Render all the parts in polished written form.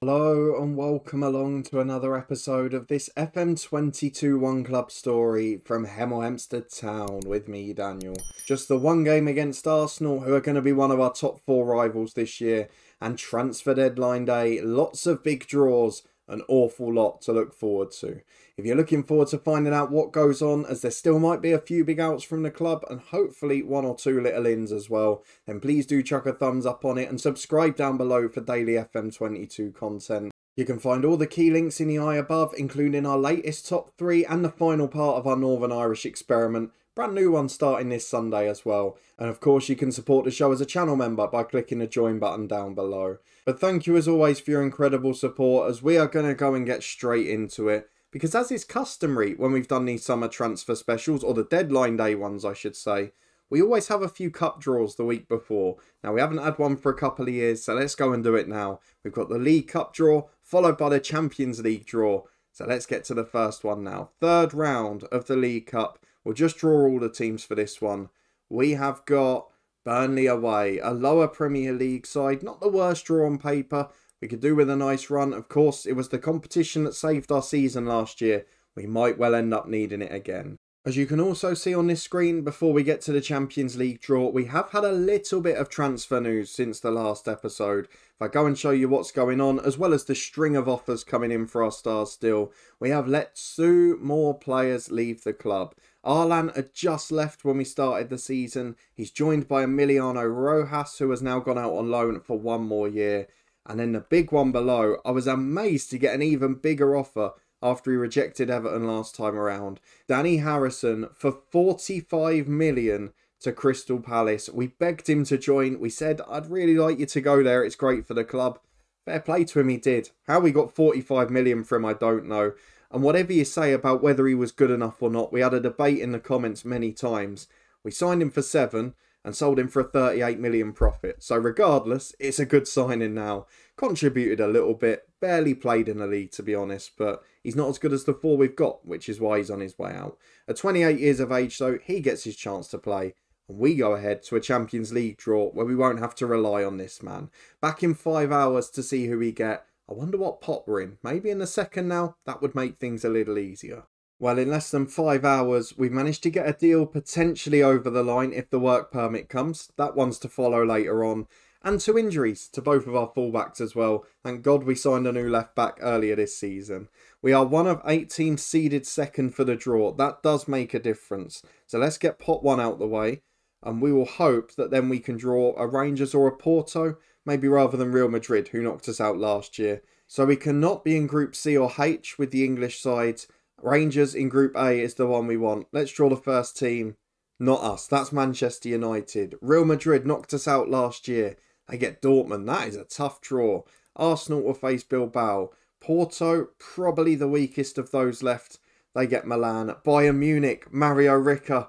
Hello and welcome along to another episode of this FM22 One Club story from Hemel Hempstead Town with me, Daniel. Just the one game against Arsenal, who are going to be one of our top four rivals this year, and transfer deadline day, lots of big draws, an awful lot to look forward to. If you're looking forward to finding out what goes on, as there still might be a few big outs from the club and hopefully one or two little ins as well, then please do chuck a thumbs up on it and subscribe down below for daily FM22 content. You can find all the key links in the eye above, including our latest top three and the final part of our Northern Irish experiment. Brand new one starting this Sunday as well. And of course you can support the show as a channel member by clicking the join button down below. But thank you as always for your incredible support, as we are going to go and get straight into it. Because as is customary when we've done these summer transfer specials, or the deadline day ones I should say, we always have a few cup draws the week before. Now we haven't had one for a couple of years, so let's go and do it now. We've got the League Cup draw, followed by the Champions League draw. So let's get to the first one now. Third round of the League Cup. We'll just draw all the teams for this one. We have got Burnley away, a lower Premier League side. Not the worst draw on paper. We could do with a nice run. Of course, it was the competition that saved our season last year. We might well end up needing it again. As you can also see on this screen, before we get to the Champions League draw, we have had a little bit of transfer news since the last episode. If I go and show you what's going on, as well as the string of offers coming in for our stars still, we have let 2 more players leave the club. Arlan had just left when we started the season. He's joined by Emiliano Rojas, who has now gone out on loan for 1 more year. And then the big one below, I was amazed to get an even bigger offer after he rejected Everton last time around. Danny Harrison for 45 million to Crystal Palace. We begged him to join. We said, I'd really like you to go there. It's great for the club. Fair play to him, he did. How we got 45 million for him, I don't know. And whatever you say about whether he was good enough or not, we had a debate in the comments many times. We signed him for 7 and sold him for a 38 million profit. So regardless, it's a good signing now. Contributed a little bit, barely played in the league to be honest, but he's not as good as the 4 we've got, which is why he's on his way out. At 28 years of age though, he gets his chance to play. And we go ahead to a Champions League draw where we won't have to rely on this man. Back in 5 hours to see who we get. I wonder what pot we're in. Maybe in the second now? That would make things a little easier. Well, in less than 5 hours, we've managed to get a deal potentially over the line if the work permit comes. That one's to follow later on. And 2 injuries to both of our fullbacks as well. Thank God we signed a new left back earlier this season. We are one of 8 teams seeded second for the draw. That does make a difference. So let's get pot 1 out the way. And we will hope that then we can draw a Rangers or a Porto. Maybe rather than Real Madrid, who knocked us out last year. So we cannot be in Group C or H with the English sides. Rangers in Group A is the one we want. Let's draw the first team. Not us. That's Manchester United. Real Madrid knocked us out last year. They get Dortmund. That is a tough draw. Arsenal will face Bilbao. Porto, probably the weakest of those left. They get Milan. Bayern Munich, Mario Ricca.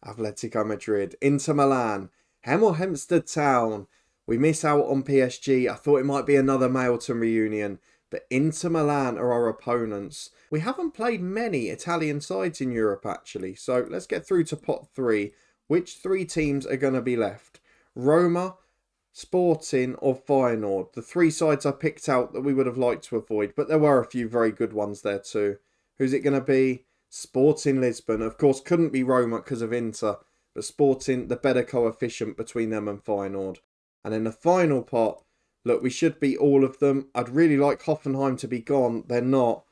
Atletico Madrid. Inter Milan. Hemel Hempstead Town. We miss out on PSG. I thought it might be another Mailton reunion. But Inter Milan are our opponents. We haven't played many Italian sides in Europe actually. So let's get through to pot 3. Which 3 teams are going to be left? Roma, Sporting or Feyenoord? The 3 sides I picked out that we would have liked to avoid. But there were a few very good ones there too. Who's it going to be? Sporting Lisbon. Of course couldn't be Roma because of Inter. But Sporting, the better coefficient between them and Feyenoord. And in the final pot, look, we should beat all of them. I'd really like Hoffenheim to be gone. They're not.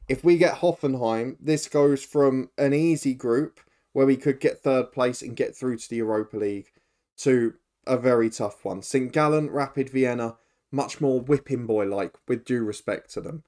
If we get Hoffenheim, this goes from an easy group where we could get 3rd place and get through to the Europa League to a very tough one. St. Gallen, Rapid Vienna, much more whipping boy-like, with due respect to them.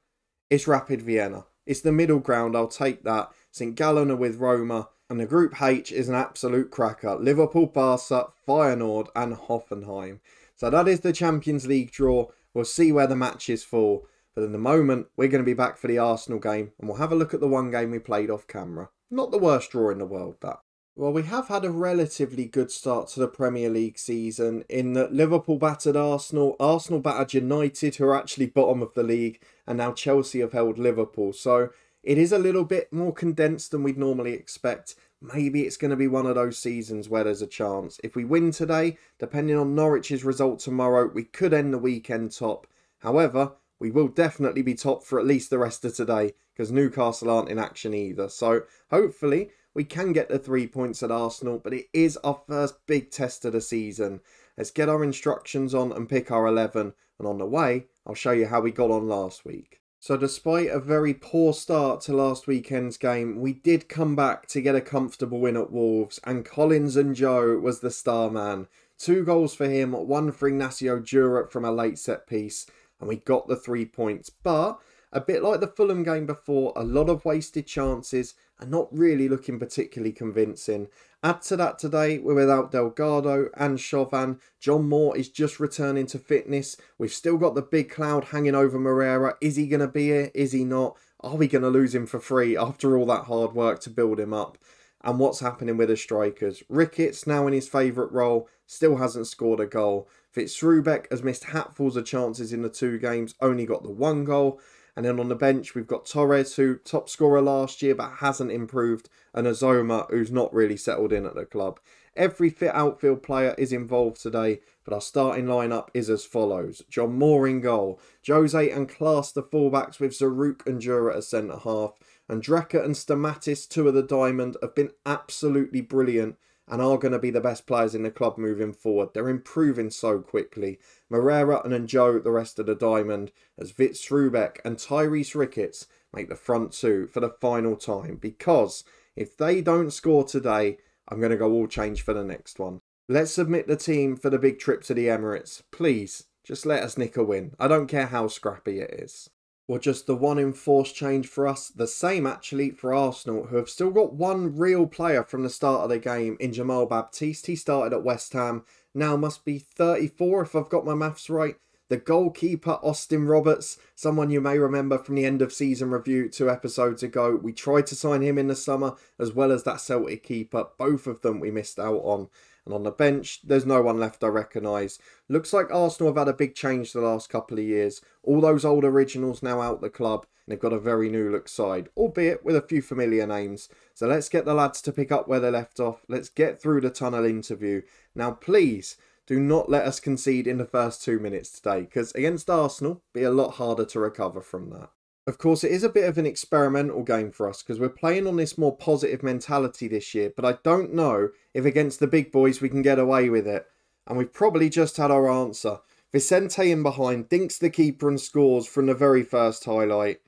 It's Rapid Vienna. It's the middle ground. I'll take that. St. Gallen are with Roma. And the Group H is an absolute cracker. Liverpool, Barca, Feyenoord and Hoffenheim. So that is the Champions League draw. We'll see where the matches fall. But in the moment, we're going to be back for the Arsenal game. And we'll have a look at the one game we played off camera. Not the worst draw in the world, that. Well, we have had a relatively good start to the Premier League season in that Liverpool battered Arsenal. Arsenal battered United, who are actually bottom of the league. And now Chelsea have held Liverpool. So it is a little bit more condensed than we'd normally expect. Maybe it's going to be one of those seasons where there's a chance. If we win today, depending on Norwich's result tomorrow, we could end the weekend top. However, we will definitely be top for at least the rest of today, because Newcastle aren't in action either. So hopefully we can get the 3 points at Arsenal, but it is our first big test of the season. Let's get our instructions on and pick our 11, and on the way, I'll show you how we got on last week. So despite a very poor start to last weekend's game, we did come back to get a comfortable win at Wolves, and Collins and Joe was the star man. 2 goals for him, 1 for Ignacio Jura from a late set piece, and we got the 3 points. But a bit like the Fulham game before, a lot of wasted chances and not really looking particularly convincing. Add to that today, we're without Delgado and Chauvin. John Moore is just returning to fitness. We've still got the big cloud hanging over Moreira. Is he going to be here? Is he not? Are we going to lose him for free after all that hard work to build him up? And what's happening with the strikers? Ricketts, now in his favourite role, still hasn't scored a goal. Fitzrubeck has missed hatfuls of chances in the 2 games, only got the 1 goal. And then on the bench, we've got Torres, who top scorer last year but hasn't improved, and Azoma, who's not really settled in at the club. Every fit outfield player is involved today, but our starting lineup is as follows. John Moore in goal, Jose and Klaas the fullbacks with Zaruk and Jura as centre half, and Drecker and Stamatis, 2 of the diamond, have been absolutely brilliant and are going to be the best players in the club moving forward. They're improving so quickly. Moreira and Joe, the rest of the diamond, as Fitzrubeck and Tyrese Ricketts make the front 2 for the final time, because if they don't score today, I'm going to go all change for the next one. Let's submit the team for the big trip to the Emirates. Please, just let us nick a win. I don't care how scrappy it is. Or just the 1 enforced change for us. The same actually for Arsenal, who have still got 1 real player from the start of the game in Jamal Baptiste. He started at West Ham, now must be 34 if I've got my maths right. The goalkeeper, Austin Roberts, someone you may remember from the end of season review 2 episodes ago. We tried to sign him in the summer, as well as that Celtic keeper. Both of them we missed out on. And on the bench, there's no one left I recognise. Looks like Arsenal have had a big change the last couple of years. All those old originals now out the club. And they've got a very new look side, albeit with a few familiar names. So let's get the lads to pick up where they left off. Let's get through the tunnel interview. Now please, do not let us concede in the first 2 minutes today, because against Arsenal, it'll be a lot harder to recover from that. Of course, it is a bit of an experimental game for us, because we're playing on this more positive mentality this year, but I don't know if against the big boys we can get away with it. And we've probably just had our answer. Vicente in behind, dinks the keeper and scores from the very first highlight.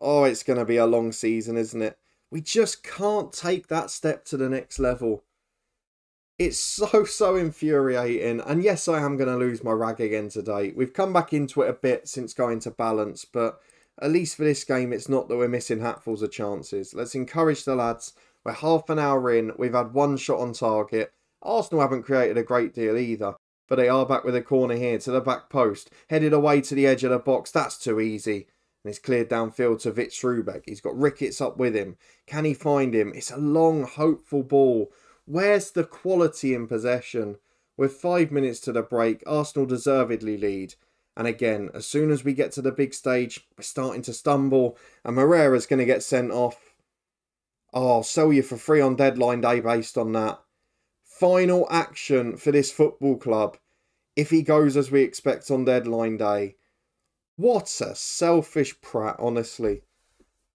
Oh, it's going to be a long season, isn't it? We just can't take that step to the next level. It's so infuriating. And yes, I am going to lose my rag again today. We've come back into it a bit since going to balance, but at least for this game, it's not that we're missing hatfuls of chances. Let's encourage the lads. We're half an hour in. We've had 1 shot on target. Arsenal haven't created a great deal either, but they are back with a corner here to the back post. Headed away to the edge of the box. That's too easy. And it's cleared downfield to Fitzrubeck. He's got Ricketts up with him. Can he find him? It's a long, hopeful ball. Where's the quality in possession? With 5 minutes to the break, Arsenal deservedly lead. And again, as soon as we get to the big stage, we're starting to stumble. And Moreira's going to get sent off. Oh, I'll sell you for free on deadline day based on that. Final action for this football club. If he goes as we expect on deadline day. What a selfish prat, honestly.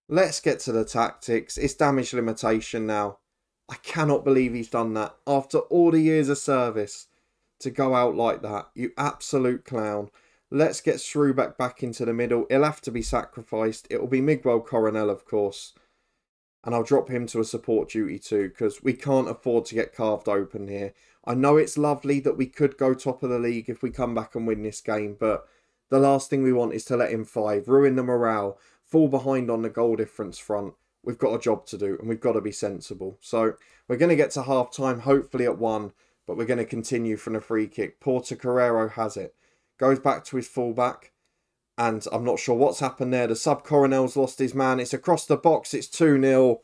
Let's get to the tactics. It's damage limitation now. I cannot believe he's done that. After all the years of service. To go out like that. You absolute clown. Let's get Shrewbeck back into the middle. He'll have to be sacrificed. It will be Miguel Coronel, of course. And I'll drop him to a support duty too, because we can't afford to get carved open here. I know it's lovely that we could go top of the league if we come back and win this game, but the last thing we want is to let in 5, ruin the morale, fall behind on the goal difference front. We've got a job to do and we've got to be sensible. So we're going to get to half time, hopefully at 1, but we're going to continue from the free kick. Porter Carrero has it. Goes back to his fullback. And I'm not sure what's happened there. The sub-Coronel's lost his man. It's across the box. It's 2-0.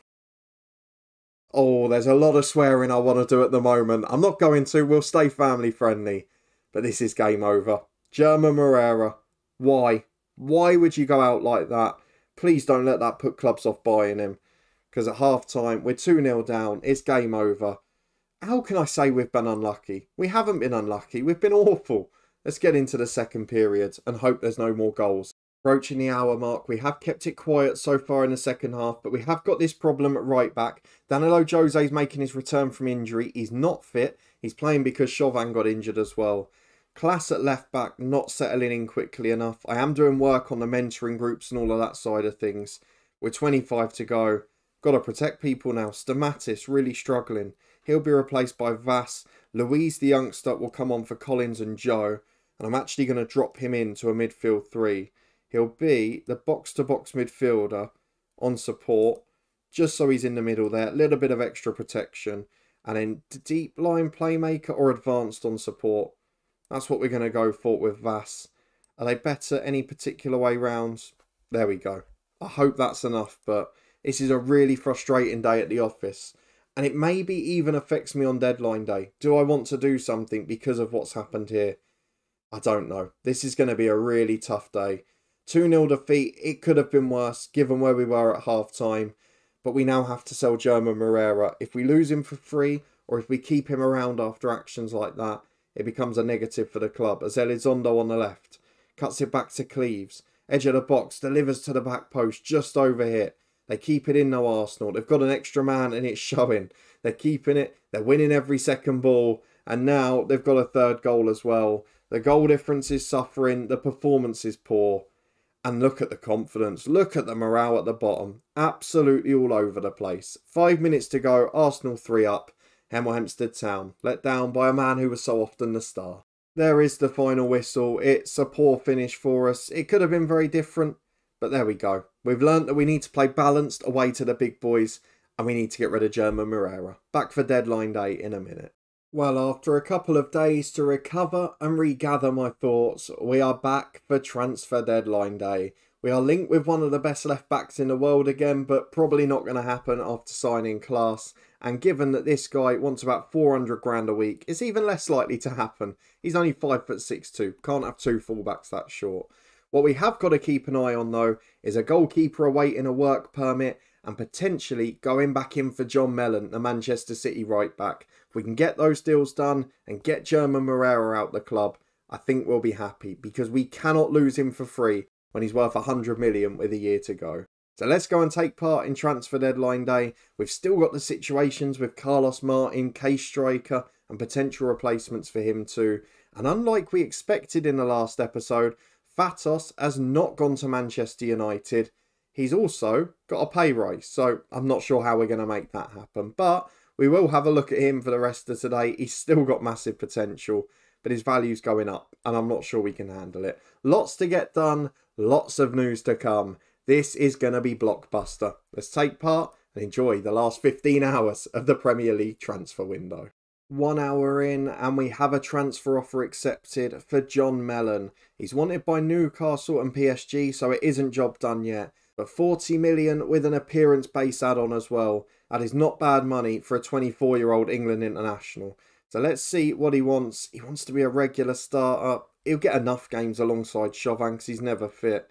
Oh, there's a lot of swearing I want to do at the moment. I'm not going to. We'll stay family friendly. But this is game over. German Moreira. Why? Why would you go out like that? Please don't let that put clubs off buying him. Because at half-time, we're 2-0 down. It's game over. How can I say we've been unlucky? We haven't been unlucky. We've been awful. Let's get into the second period and hope there's no more goals. Approaching the hour mark, we have kept it quiet so far in the second half, but we have got this problem at right back. Danilo Jose's making his return from injury. He's not fit. He's playing because Chauvin got injured as well. Class at left back, not settling in quickly enough. I am doing work on the mentoring groups and all of that side of things. We're 25 to go. Got to protect people now. Stamatis really struggling. He'll be replaced by Vass. Louise, the youngster, will come on for Collins and Joe. And I'm actually going to drop him into a midfield three. He'll be the box-to-box midfielder on support, just so he's in the middle there. A little bit of extra protection. And then deep line playmaker or advanced on support. That's what we're going to go for with Vass. Are they better any particular way round? There we go. I hope that's enough, but this is a really frustrating day at the office. And it maybe even affects me on deadline day. Do I want to do something because of what's happened here? I don't know. This is going to be a really tough day. 2-0 defeat. It could have been worse given where we were at half time. But we now have to sell German Moreira. If we lose him for free or if we keep him around after actions like that, it becomes a negative for the club. As Elizondo on the left. Cuts it back to Cleves. Edge of the box. Delivers to the back post. Just over hit. They keep it in though, Arsenal. They've got an extra man and it's showing. They're keeping it. They're winning every second ball. And now they've got a third goal as well. The goal difference is suffering. The performance is poor. And look at the confidence. Look at the morale at the bottom. Absolutely all over the place. 5 minutes to go. Arsenal 3 up. Hemel Hempstead Town. Let down by a man who was so often the star. There is the final whistle. It's a poor finish for us. It could have been very different. But there we go. We've learnt that we need to play balanced away to the big boys. And we need to get rid of German Moreira. Back for deadline day in a minute. Well, after a couple of days to recover and regather my thoughts, we are back for transfer deadline day. We are linked with one of the best left backs in the world again, but probably not going to happen after signing Class. And given that this guy wants about 400 grand a week, it's even less likely to happen. He's only 5'6" can't have two fullbacks that short. What we have got to keep an eye on though is a goalkeeper awaiting a work permit and potentially going back in for John Mellon, the Manchester City right back. If we can get those deals done and get German Moreira out the club, I think we'll be happy because we cannot lose him for free when he's worth 100 million with a year to go. So let's go and take part in transfer deadline day. We've still got the situations with Carlos Martin, case striker and potential replacements for him too. And unlike we expected in the last episode, Fatos has not gone to Manchester United. He's also got a pay rise, so I'm not sure how we're going to make that happen. But we will have a look at him for the rest of today. He's still got massive potential, but his value's going up, and I'm not sure we can handle it. Lots to get done, lots of news to come. This is going to be blockbuster. Let's take part and enjoy the last 15 hours of the Premier League transfer window. 1 hour in and we have a transfer offer accepted for John Mellon. He's wanted by Newcastle and PSG, so it isn't job done yet. But 40 million with an appearance-based add-on as well. That is not bad money for a 24-year-old England international. So let's see what he wants. He wants to be a regular starter. He'll get enough games alongside Chauvin because he's never fit.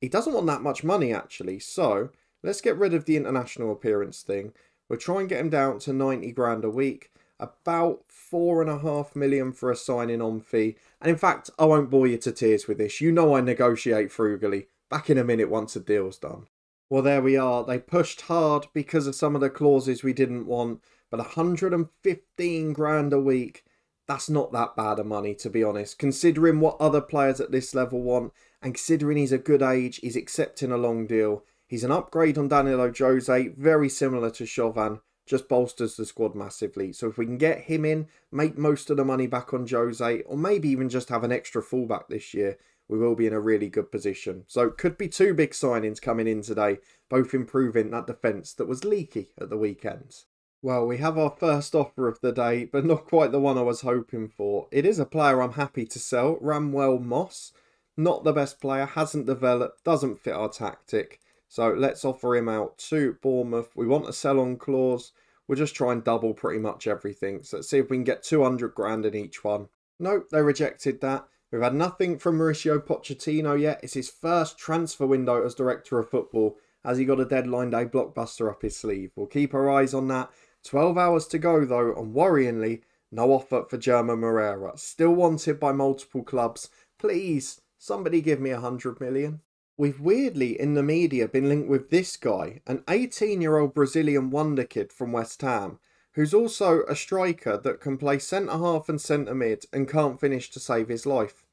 He doesn't want that much money actually. So let's get rid of the international appearance thing. We'll try and get him down to 90 grand a week. About 4.5 million for a signing on fee. And in fact, I won't bore you to tears with this. You know I negotiate frugally. Back in a minute once the deal's done. Well, there we are. They pushed hard because of some of the clauses we didn't want. But 115 grand a week, that's not that bad of money, to be honest. Considering what other players at this level want. And considering he's a good age, he's accepting a long deal. He's an upgrade on Danilo Jose, very similar to Chauvin. Just bolsters the squad massively. So if we can get him in, make most of the money back on Jose, or maybe even just have an extra fullback this year, we will be in a really good position. So could be two big signings coming in today, both improving that defence that was leaky at the weekends. Well, we have our first offer of the day, but not quite the one I was hoping for. It is a player I'm happy to sell, Ramwell Moss. Not the best player, hasn't developed, doesn't fit our tactic. So let's offer him out to Bournemouth. We want a sell-on clause. We'll just try and double pretty much everything. So let's see if we can get 200 grand in each one. Nope, they rejected that. We've had nothing from Mauricio Pochettino yet. It's his first transfer window as director of football. Has he got a deadline day blockbuster up his sleeve? We'll keep our eyes on that. 12 hours to go though, and worryingly, no offer for German Moreira. Still wanted by multiple clubs. Please, somebody give me 100 million. We've weirdly, in the media, been linked with this guy, an 18-year-old Brazilian wonder kid from West Ham, who's also a striker that can play centre-half and centre-mid and can't finish to save his life.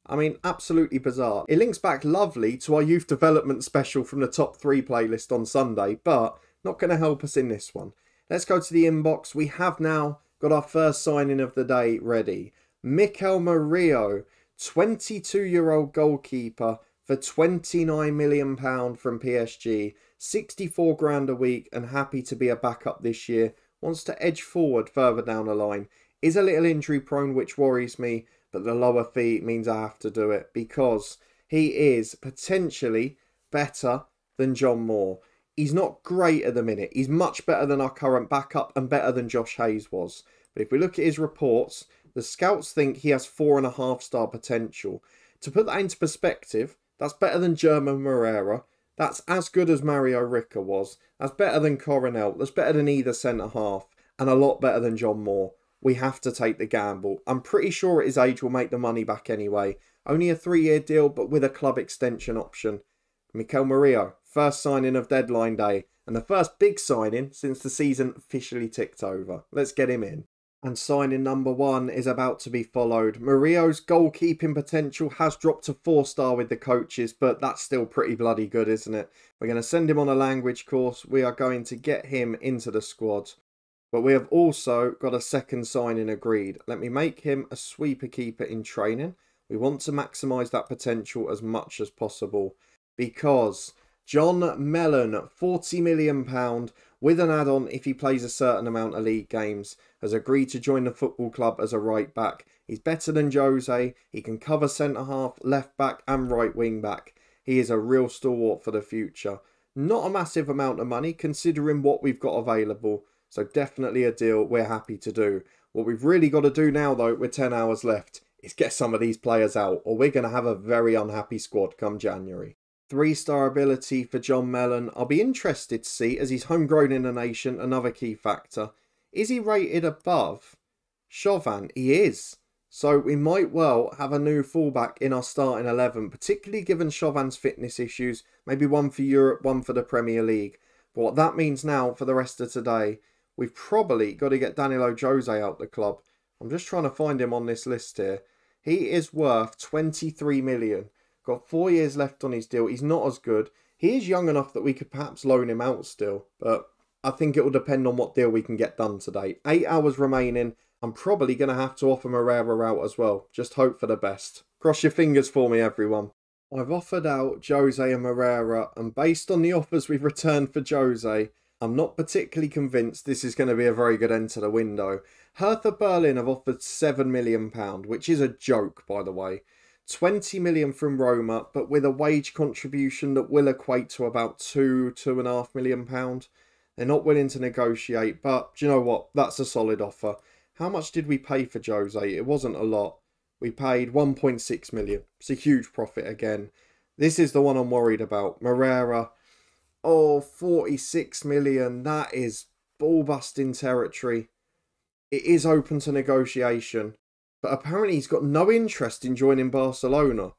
I mean, absolutely bizarre. It links back lovely to our youth development special from the top 3 playlist on Sunday, but not going to help us in this one. Let's go to the inbox. We have now got our first signing of the day ready. Hemel Moreira, 22-year-old goalkeeper, for £29 million from PSG, 64 grand a week and happy to be a backup this year, wants to edge forward further down the line. Is a little injury prone, which worries me, but the lower fee means I have to do it because he is potentially better than John Moore. He's not great at the minute. He's much better than our current backup and better than Josh Hayes was. But if we look at his reports, the scouts think he has 4.5-star potential. To put that into perspective, that's better than German Moreira. That's as good as Mario Rica was. That's better than Coronel. That's better than either centre-half. And a lot better than John Moore. We have to take the gamble. I'm pretty sure at his age we'll make the money back anyway. Only a 3-year deal, but with a club extension option. Hemel Moreira, first signing of deadline day. And the first big signing since the season officially ticked over. Let's get him in. And signing number 1 is about to be followed. Murillo's goalkeeping potential has dropped to 4-star with the coaches, but that's still pretty bloody good, isn't it? We're going to send him on a language course. We are going to get him into the squad. But we have also got a second signing agreed. Let me make him a sweeper keeper in training. We want to maximise that potential as much as possible. Because John Mellon, £40 million, with an add-on if he plays a certain amount of league games, has agreed to join the football club as a right back. He's better than Jose. He can cover centre-half, left-back and right wing-back. He is a real stalwart for the future. Not a massive amount of money considering what we've got available. So definitely a deal we're happy to do. What we've really got to do now though, with 10 hours left, is get some of these players out or we're going to have a very unhappy squad come January. 3-star ability for John Mellon. I'll be interested to see, as he's homegrown in the nation, another key factor. Is he rated above Chauvin? He is. So we might well have a new fullback in our starting 11, particularly given Chauvin's fitness issues. Maybe one for Europe, one for the Premier League. But what that means now for the rest of today, we've probably got to get Danilo Jose out the club. I'm just trying to find him on this list here. He is worth 23 million. Got 4 years left on his deal. He's not as good. He is young enough that we could perhaps loan him out still. But I think it will depend on what deal we can get done today. 8 hours remaining. I'm probably going to have to offer Moreira out as well. Just hope for the best. Cross your fingers for me, everyone. I've offered out Jose and Moreira. And based on the offers we've returned for Jose, I'm not particularly convinced this is going to be a very good end to the window. Hertha Berlin have offered £7 million, which is a joke, by the way. 20 million from Roma, but with a wage contribution that will equate to about £2.5 million. They're not willing to negotiate, but do you know what? That's a solid offer. How much did we pay for Jose? It wasn't a lot. We paid 1.6 million. It's a huge profit again. This is the one I'm worried about. Moreira. Oh, 46 million. That is ball-busting territory. It is open to negotiation. But apparently he's got no interest in joining Barcelona.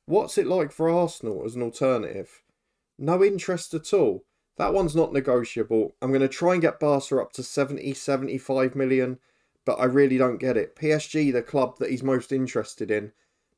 What's it like for Arsenal as an alternative? No interest at all. That one's not negotiable. I'm going to try and get Barca up to 70, 75 million. But I really don't get it. PSG, the club that he's most interested in.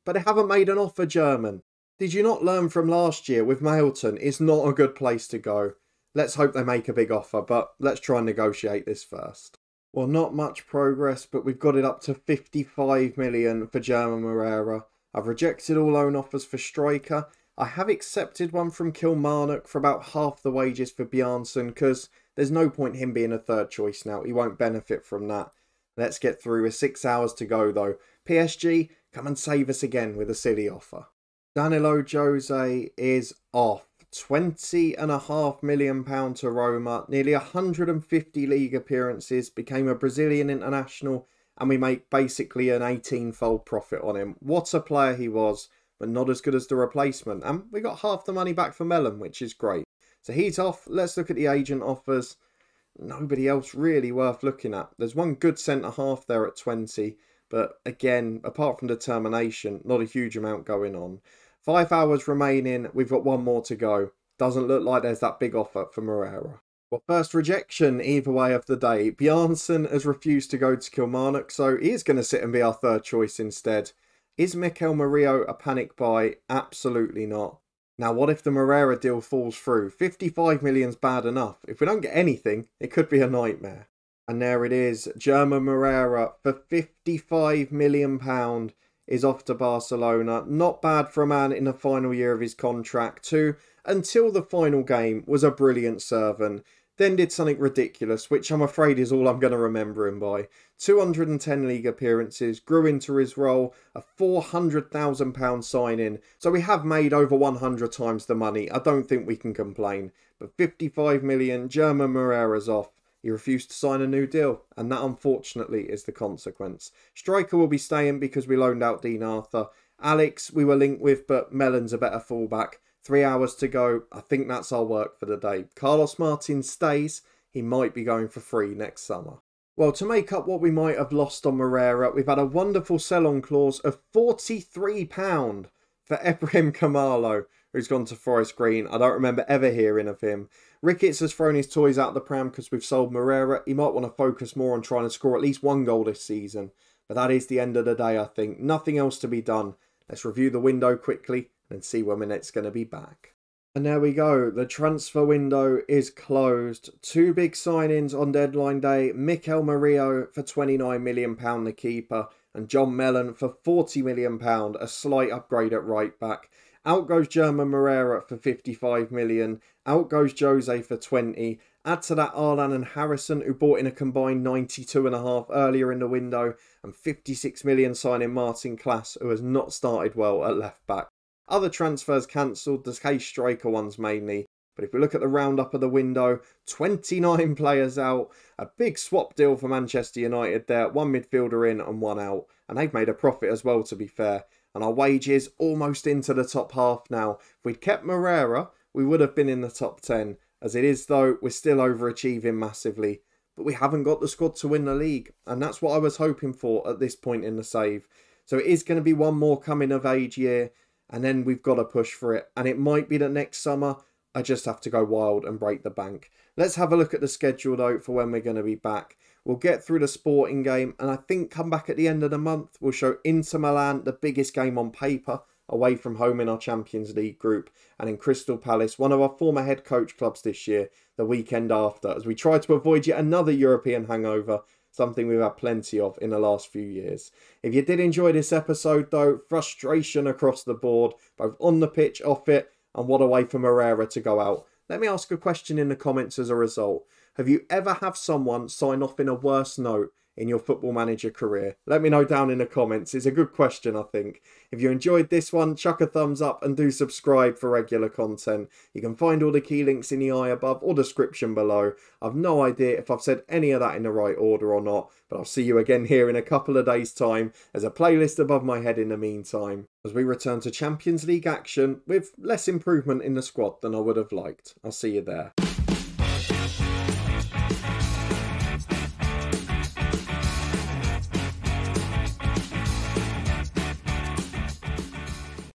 But they haven't made an offer, German. Did you not learn from last year with Mailton? It's not a good place to go. Let's hope they make a big offer, but let's try and negotiate this first. Well, not much progress, but we've got it up to 55 million for German Moreira. I've rejected all loan offers for striker. I have accepted one from Kilmarnock for about half the wages for Bjarnason, because there's no point him being a third choice now. He won't benefit from that. Let's get through with 6 hours to go though. PSG, come and save us again with a silly offer. Danilo Jose is off. £20.5 million to Roma, nearly 150 league appearances, became a Brazilian international, and we make basically an 18-fold profit on him. What a player he was, but not as good as the replacement. And we got half the money back for Mellon, which is great. So he's off. Let's look at the agent offers. Nobody else really worth looking at. There's one good centre-half there at 20, but again, apart from determination, not a huge amount going on. 5 hours remaining, we've got one more to go. Doesn't look like there's that big offer for Moreira. Well, first rejection either way of the day. Bjarnason has refused to go to Kilmarnock, so he is going to sit and be our third choice instead. Is Hemel Hempstead a panic buy? Absolutely not. Now, what if the Moreira deal falls through? 55 million's bad enough. If we don't get anything, it could be a nightmare. And there it is. German Moreira for £55 million is off to Barcelona. Not bad for a man in the final year of his contract, who, until the final game, was a brilliant servant. Then did something ridiculous, which I'm afraid is all I'm going to remember him by. 210 league appearances, grew into his role, a £400,000 signing. So we have made over 100 times the money. I don't think we can complain. But 55 million, German Moreira's off. He refused to sign a new deal, and that unfortunately is the consequence. Striker will be staying because we loaned out Dean Arthur. Alex we were linked with, but Mellon's a better fullback. 3 hours to go. I think that's our work for the day. Carlos Martin stays. He might be going for free next summer. Well, to make up what we might have lost on Moreira, we've had a wonderful sell-on clause of £43 for Ibrahim Kamalo, who's gone to Forest Green. I don't remember ever hearing of him. Ricketts has thrown his toys out the pram because we've sold Moreira. He might want to focus more on trying to score at least one goal this season. But that is the end of the day, I think. Nothing else to be done. Let's review the window quickly and see when it's going to be back. And there we go. The transfer window is closed. Two big signings on deadline day. Hemel Hempstead for £29 million, the keeper. And John Mellon for £40 million, a slight upgrade at right back. Out goes German Moreira for 55 million. Out goes Jose for 20. Add to that Arlan and Harrison, who bought in a combined 92.5 earlier in the window. And 56 million signing Martin Klaas, who has not started well at left back. Other transfers cancelled, the case striker ones mainly. But if we look at the roundup of the window, 29 players out. A big swap deal for Manchester United there. One midfielder in and one out. And they've made a profit as well, to be fair. And our wages almost into the top half now. If we'd kept Moreira, we would have been in the top 10. As it is though, we're still overachieving massively. But we haven't got the squad to win the league. And that's what I was hoping for at this point in the save. So it is going to be one more coming of age year. And then we've got to push for it. And it might be that next summer, I just have to go wild and break the bank. Let's have a look at the schedule though for when we're going to be back. We'll get through the Sporting game. And I think come back at the end of the month, we'll show Inter Milan, the biggest game on paper, away from home in our Champions League group. And in Crystal Palace, one of our former head coach clubs this year, the weekend after. As we try to avoid yet another European hangover. Something we've had plenty of in the last few years. If you did enjoy this episode though, frustration across the board, both on the pitch, off it, and what a way for Moreira to go out. Let me ask a question in the comments as a result. Have you ever had someone sign off in a worse note in your Football Manager career? Let me know down in the comments. It's a good question, I think. If you enjoyed this one, chuck a thumbs up and do subscribe for regular content. You can find all the key links in the eye above or description below. I've no idea if I've said any of that in the right order or not, but I'll see you again here in a couple of days' time. There's a playlist above my head in the meantime, as we return to Champions League action with less improvement in the squad than I would have liked. I'll see you there.